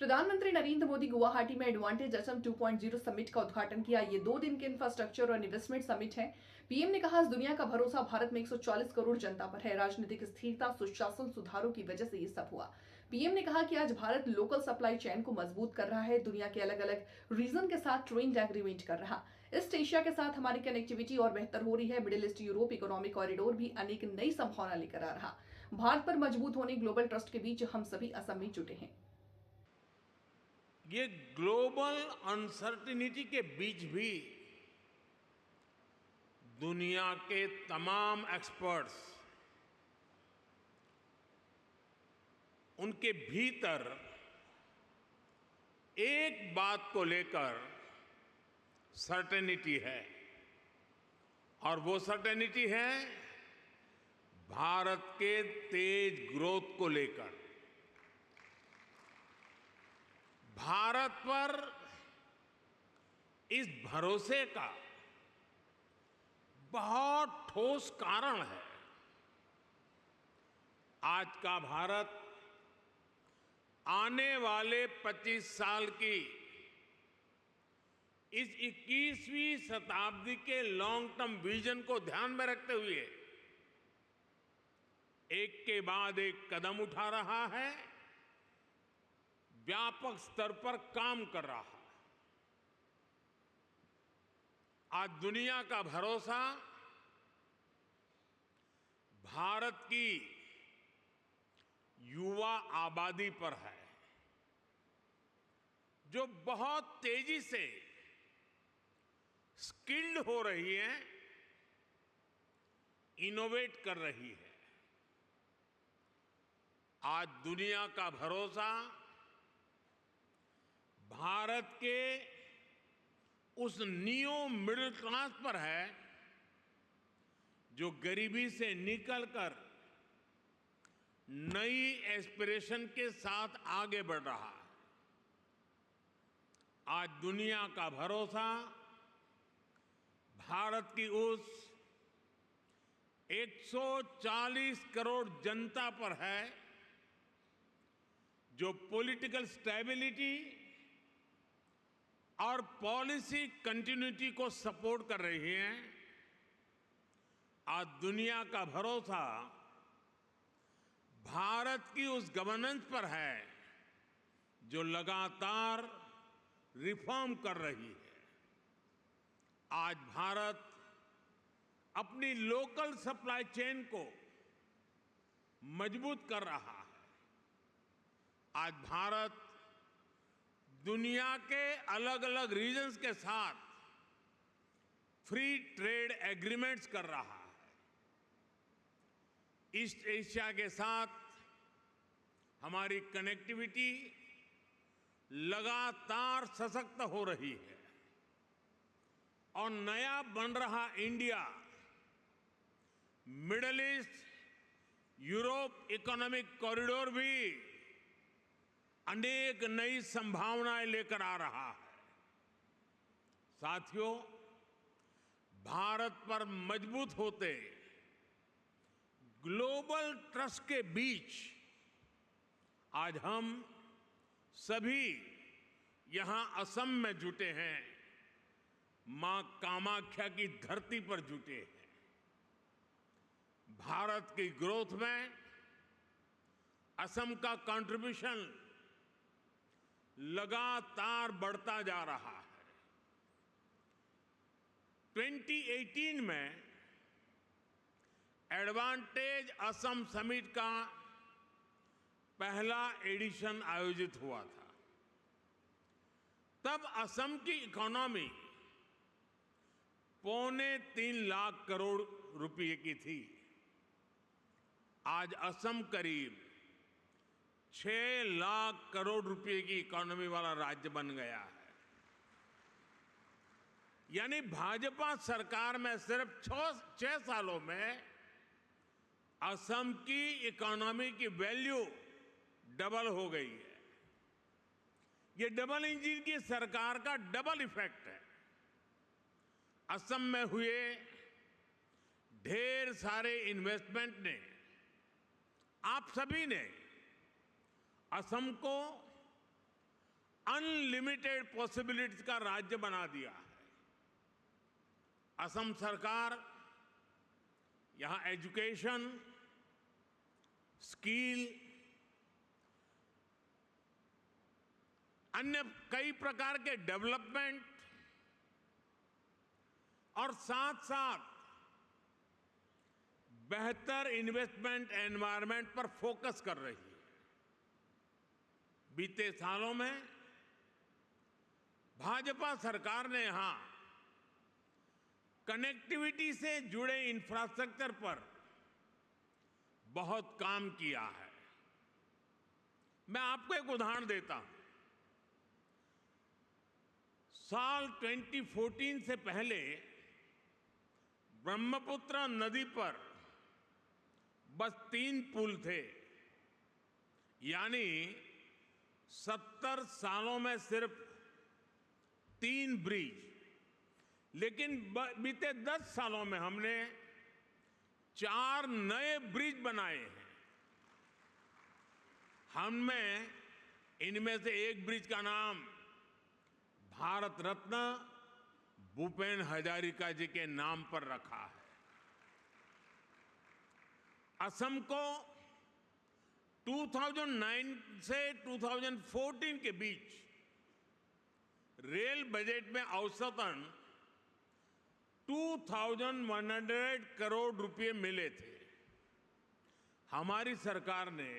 प्रधानमंत्री नरेंद्र मोदी गुवाहाटी में advantage Assam 2.0 summit का उद्घाटन किया। ये 2 दिन के इंफ्रास्ट्रक्चर और इन्वेस्टमेंट समिट है। पीएम ने कहा, इस दुनिया का भरोसा भारत में 140 करोड़ जनता पर है। राजनीतिक स्थिरता, सुशासन, सुधारों की वजह से ये सब हुआ। पीएम ने कहा कि आज भारत लोकल सप्लाई चेन को मजबूत कर रहा है, दुनिया के अलग अलग रीजन के साथ ट्रेड एग्रीमेंट कर रहा। ईस्ट एशिया के साथ हमारी कनेक्टिविटी और बेहतर हो रही है। Middle east Europe economic corridor भी अनेक नई संभावना लेकर आ रहा। भारत पर मजबूत होने ग्लोबल ट्रस्ट के बीच हम सभी असम में जुटे हैं। ये ग्लोबल अनसर्टिनिटी के बीच भी दुनिया के तमाम एक्सपर्ट्स उनके भीतर एक बात को लेकर सर्टेनिटी है, और वो सर्टेनिटी है भारत के तेज ग्रोथ को लेकर। भारत पर इस भरोसे का बहुत ठोस कारण है। आज का भारत आने वाले 25 साल की इस 21वीं शताब्दी के लॉन्ग टर्म विजन को ध्यान में रखते हुए एक के बाद एक कदम उठा रहा है, व्यापक स्तर पर काम कर रहा है। आज दुनिया का भरोसा भारत की युवा आबादी पर है, जो बहुत तेजी से स्किल्ड हो रही है, इनोवेट कर रही है। आज दुनिया का भरोसा भारत के उस नियो मिडिल क्लास पर है, जो गरीबी से निकलकर नई एस्पिरेशन के साथ आगे बढ़ रहा है। आज दुनिया का भरोसा भारत की उस 140 करोड़ जनता पर है, जो पॉलिटिकल स्टेबिलिटी और पॉलिसी कंटिन्यूटी को सपोर्ट कर रही हैं। आज दुनिया का भरोसा भारत की उस गवर्नेंस पर है, जो लगातार रिफॉर्म कर रही है। आज भारत अपनी लोकल सप्लाई चेन को मजबूत कर रहा है। आज भारत दुनिया के अलग अलग रीजन्स के साथ फ्री ट्रेड एग्रीमेंट्स कर रहा है। ईस्ट एशिया के साथ हमारी कनेक्टिविटी लगातार सशक्त हो रही है, और नया बन रहा India middle east Europe economic corridor भी अनेक नई संभावनाएं लेकर आ रहा है। साथियों, भारत पर मजबूत होते ग्लोबल ट्रस्ट के बीच आज हम सभी यहां असम में जुटे हैं, मां कामाख्या की धरती पर जुटे हैं। भारत की ग्रोथ में असम का कंट्रीब्यूशन लगातार बढ़ता जा रहा है। 2018 में एडवांटेज असम समिट का पहला एडिशन आयोजित हुआ था। तब असम की इकोनॉमी 3.25 लाख करोड़ रुपए की थी। आज असम करीब 6 लाख करोड़ रुपए की इकोनॉमी वाला राज्य बन गया है। यानी भाजपा सरकार में सिर्फ 6 सालों में असम की इकोनॉमी की वैल्यू डबल हो गई है। ये डबल इंजन की सरकार का डबल इफेक्ट है। असम में हुए ढेर सारे इन्वेस्टमेंट ने, आप सभी ने असम को अनलिमिटेड पॉसिबिलिटीज का राज्य बना दिया है। असम सरकार यहां एजुकेशन, स्किल, अन्य कई प्रकार के डेवलपमेंट और साथ साथ बेहतर इन्वेस्टमेंट एनवायरनमेंट पर फोकस कर रही है। बीते सालों में भाजपा सरकार ने यहां कनेक्टिविटी से जुड़े इंफ्रास्ट्रक्चर पर बहुत काम किया है। मैं आपको एक उदाहरण देता हूं। साल 2014 से पहले ब्रह्मपुत्र नदी पर बस 3 पुल थे, यानी 70 सालों में सिर्फ 3 ब्रिज। लेकिन बीते 10 सालों में हमने 4 नए ब्रिज बनाए हैं। हमने इनमें से एक ब्रिज का नाम भारत रत्न भूपेन हजारिका जी के नाम पर रखा है। असम को 2009 से 2014 के बीच रेल बजट में औसतन 2100 करोड़ रुपए मिले थे। हमारी सरकार ने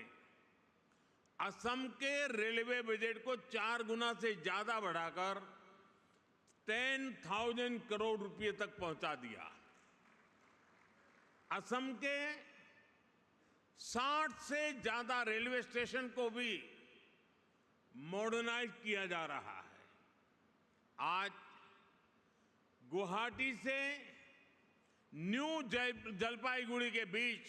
असम के रेलवे बजट को 4 गुना से ज्यादा बढ़ाकर 10,000 करोड़ रुपए तक पहुंचा दिया। असम के 60 से ज्यादा रेलवे स्टेशन को भी मॉडर्नाइज किया जा रहा है। आज गुवाहाटी से न्यू जलपाईगुड़ी के बीच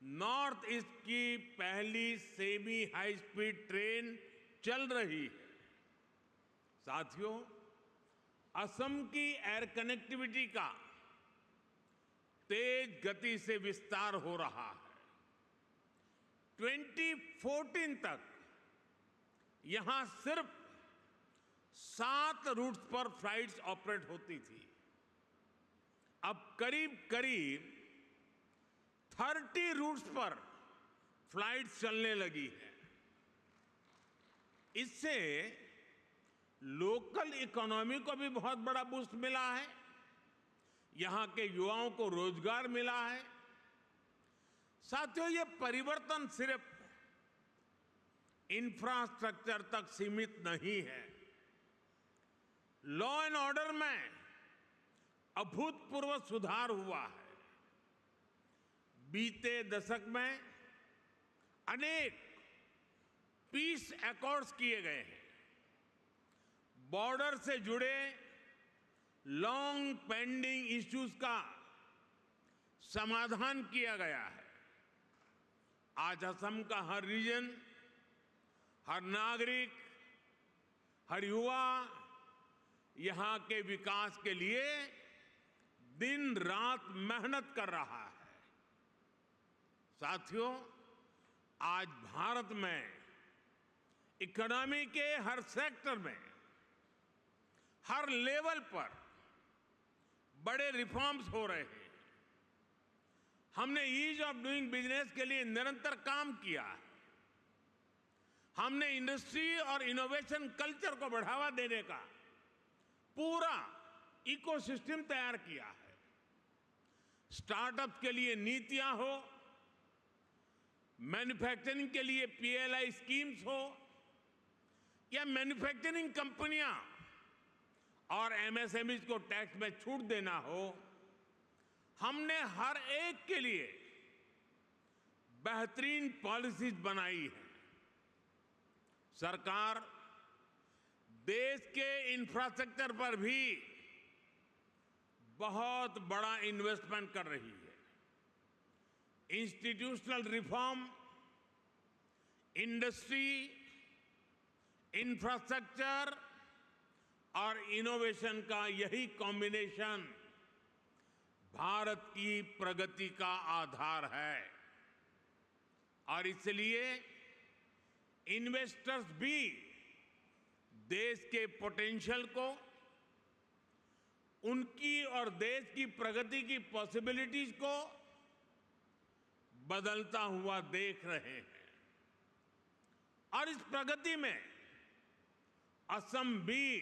नॉर्थ ईस्ट की पहली सेमी हाई स्पीड ट्रेन चल रही है। साथियों, असम की एयर कनेक्टिविटी का तेज गति से विस्तार हो रहा है। 2014 तक यहां सिर्फ 7 रूट्स पर फ्लाइट्स ऑपरेट होती थी। अब करीब करीब 30 रूट्स पर फ्लाइट्स चलने लगी है। इससे लोकल इकोनॉमी को भी बहुत बड़ा बूस्ट मिला है। यहां के युवाओं को रोजगार मिला है। साथियों, ये परिवर्तन सिर्फ इंफ्रास्ट्रक्चर तक सीमित नहीं है। लॉ एंड ऑर्डर में अभूतपूर्व सुधार हुआ है। बीते दशक में अनेक पीस अकॉर्ड्स किए गए हैं। बॉर्डर से जुड़े लॉन्ग पेंडिंग इश्यूज का समाधान किया गया है। आज असम का हर रीजन, हर नागरिक, हर युवा यहां के विकास के लिए दिन रात मेहनत कर रहा है। साथियों, आज भारत में इकोनॉमी के हर सेक्टर में, हर लेवल पर बड़े रिफॉर्म्स हो रहे हैं। हमने ईज ऑफ डूइंग बिजनेस के लिए निरंतर काम किया है। हमने इंडस्ट्री और इनोवेशन कल्चर को बढ़ावा देने का पूरा इकोसिस्टम तैयार किया है। स्टार्टअप के लिए नीतियां हो, मैन्युफैक्चरिंग के लिए पीएलआई स्कीम्स हो, या मैन्युफैक्चरिंग कंपनियां और एमएसएमईज को टैक्स में छूट देना हो, हमने हर एक के लिए बेहतरीन पॉलिसीज बनाई है। सरकार देश के इंफ्रास्ट्रक्चर पर भी बहुत बड़ा इन्वेस्टमेंट कर रही है। इंस्टीट्यूशनल रिफॉर्म, इंडस्ट्री, इंफ्रास्ट्रक्चर और इनोवेशन का यही कॉम्बिनेशन भारत की प्रगति का आधार है। और इसलिए इन्वेस्टर्स भी देश के पोटेंशियल को, उनकी और देश की प्रगति की पॉसिबिलिटीज को बदलता हुआ देख रहे हैं। और इस प्रगति में असम भी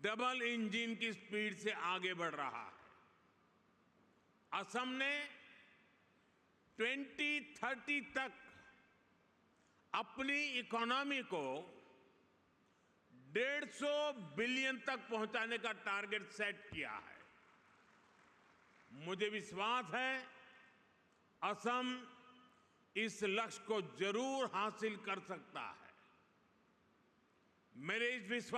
डबल इंजन की स्पीड से आगे बढ़ रहा है। असम ने 2030 तक अपनी इकोनॉमी को 150 बिलियन तक पहुंचाने का टारगेट सेट किया है। मुझे विश्वास है असम इस लक्ष्य को जरूर हासिल कर सकता है। मेरे इस विश्वास